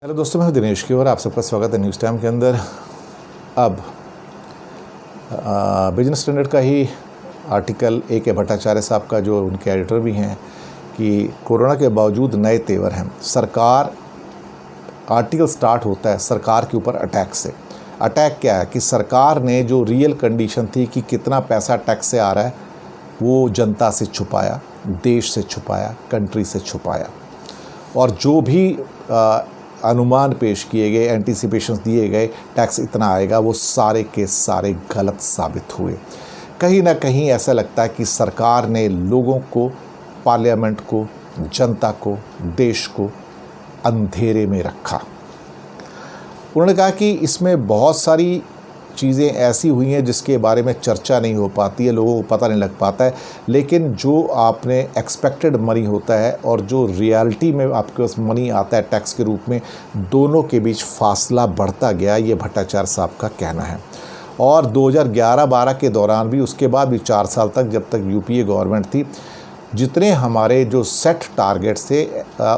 Hello दोस्तों, मैं हूं दिनेश की और आप सबका स्वागत है न्यूज़ टाइम के अंदर। अब बिजनेस स्टैंडर्ड का ही आर्टिकल A.K. भट्टाचार्य साहब का, जो उनके एडिटर भी हैं, कि कोरोना के बावजूद नए तेवर हैं। सरकार, आर्टिकल स्टार्ट होता है सरकार के ऊपर अटैक से। अटैक क्या है कि सरकार ने जो रियल कंडीशन थी कि कितना पैसा टैक्स से आ रहा है वो जनता से छुपाया, देश से छुपाया, कंट्री से छुपाया, और जो भी अनुमान पेश किए गए, एंटीसिपेशंस दिए गए टैक्स इतना आएगा, वो सारे के सारे गलत साबित हुए। कहीं ना कहीं ऐसा लगता है कि सरकार ने लोगों को, पार्लियामेंट को, जनता को, देश को अंधेरे में रखा। उन्होंने कहा कि इसमें बहुत सारी चीज़ें ऐसी हुई हैं जिसके बारे में चर्चा नहीं हो पाती है, लोगों को पता नहीं लग पाता है, लेकिन जो आपने एक्सपेक्टेड मनी होता है और जो रियलिटी में आपके पास मनी आता है टैक्स के रूप में, दोनों के बीच फासला बढ़ता गया, ये भट्टाचार्य साहब का कहना है। और 2011-12 के दौरान भी, उसके बाद भी 4 साल तक, जब तक यूपीए गवर्नमेंट थी, जितने हमारे जो सेट टारगेट्स थे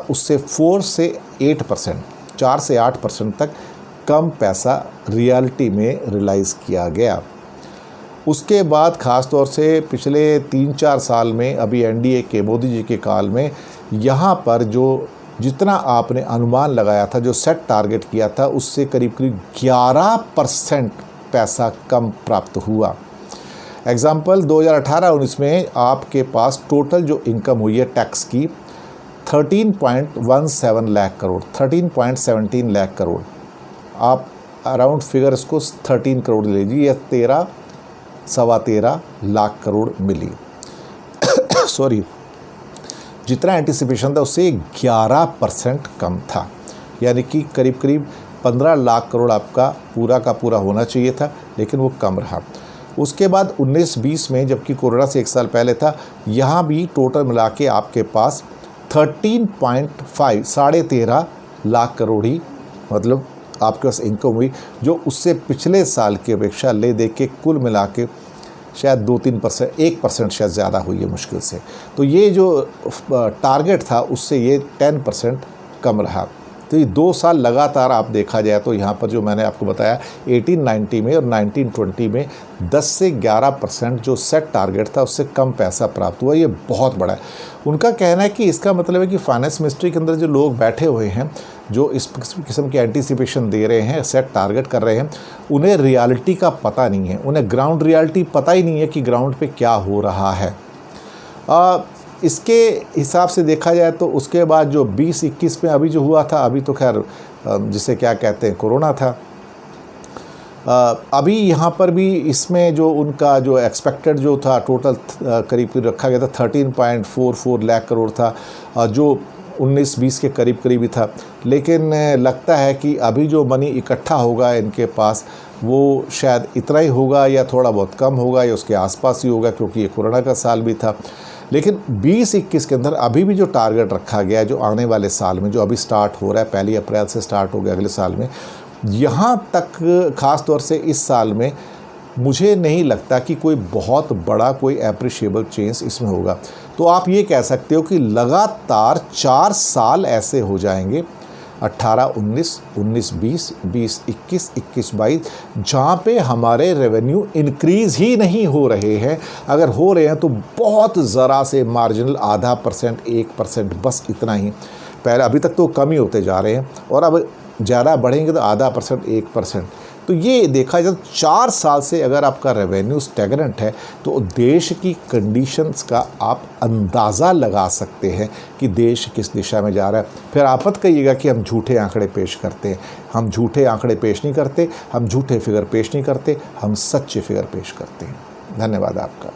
उससे 4 से 8%, 4 से 8% तक कम पैसा रियलिटी में रियलाइज़ किया गया। उसके बाद ख़ास तौर से पिछले 3-4 साल में, अभी एनडीए के, मोदी जी के काल में, यहाँ पर जो जितना आपने अनुमान लगाया था, जो सेट टारगेट किया था, उससे करीब करीब 11% पैसा कम प्राप्त हुआ। एग्ज़ाम्पल 2018-19 में आपके पास टोटल जो इनकम हुई है टैक्स की 13.17 लाख करोड़, 13.17 लाख करोड़। आप अराउंड फिगर इसको 13 करोड़ ले लीजिए, या 13-13.25 लाख करोड़ मिली। सॉरी, जितना एंटिसिपेशन था उससे 11% कम था, यानी कि करीब करीब 15 लाख करोड़ आपका पूरा का पूरा होना चाहिए था, लेकिन वो कम रहा। उसके बाद 19-20 में, जबकि कोरोना से 1 साल पहले था, यहाँ भी टोटल मिला के आपके पास 13.5, 13.5 लाख करोड़ ही मतलब आपके पास इनकम हुई, जो उससे पिछले साल की अपेक्षा ले दे के कुल मिला के शायद 2-3%, 1% शायद ज़्यादा हुई है मुश्किल से। तो ये जो टारगेट था उससे ये 10% कम रहा। तो ये 2 साल लगातार आप देखा जाए तो यहाँ पर जो मैंने आपको बताया 18-19 में और 19-20 में 10 से 11% जो सेट टारगेट था उससे कम पैसा प्राप्त हुआ। ये बहुत बड़ा है। उनका कहना है कि इसका मतलब है कि फाइनेंस मिनिस्ट्री के अंदर जो लोग बैठे हुए हैं, जो इस किस्म की एंटीसिपेशन दे रहे हैं, सेट टारगेट कर रहे हैं, उन्हें रियलिटी का पता नहीं है, उन्हें ग्राउंड रियलिटी पता ही नहीं है कि ग्राउंड पे क्या हो रहा है। इसके हिसाब से देखा जाए तो उसके बाद जो 20-21 में अभी जो हुआ था, अभी तो खैर जिसे क्या कहते हैं, कोरोना था। अभी यहाँ पर भी इसमें जो उनका जो एक्सपेक्टेड जो था टोटल करीब रखा गया था 13.44 लाख करोड़ था, जो 19-20 के करीब करीब ही था। लेकिन लगता है कि अभी जो मनी इकट्ठा होगा इनके पास वो शायद इतना ही होगा, या थोड़ा बहुत कम होगा, या उसके आसपास ही होगा, क्योंकि ये कोरोना का साल भी था। लेकिन 20-21 के अंदर अभी भी जो टारगेट रखा गया है, जो आने वाले साल में, जो अभी स्टार्ट हो रहा है, 1 अप्रैल से स्टार्ट हो गया अगले साल में, यहाँ तक ख़ास तौर से इस साल में मुझे नहीं लगता कि कोई बहुत बड़ा, कोई एप्रिशिएबल चेंज इसमें होगा। तो आप ये कह सकते हो कि लगातार 4 साल ऐसे हो जाएंगे, 18-19, 19-20, 20-21, 21-22, जहाँ पे हमारे रेवेन्यू इंक्रीज़ ही नहीं हो रहे हैं। अगर हो रहे हैं तो बहुत ज़रा से मार्जिनल, 0.5%, 1%, बस इतना ही। पहले, अभी तक तो कम ही होते जा रहे हैं, और अब ज़्यादा बढ़ेंगे तो 0.5%, 1%। तो ये देखा जाए 4 साल से अगर आपका रेवेन्यू स्टैग्नेंट है तो देश की कंडीशंस का आप अंदाज़ा लगा सकते हैं कि देश किस दिशा में जा रहा है। फिर आप मत कहिएगा कि हम झूठे आंकड़े पेश करते हैं। हम झूठे आंकड़े पेश नहीं करते, हम झूठे फिगर पेश नहीं करते, हम सच्चे फिगर पेश करते हैं। धन्यवाद आपका।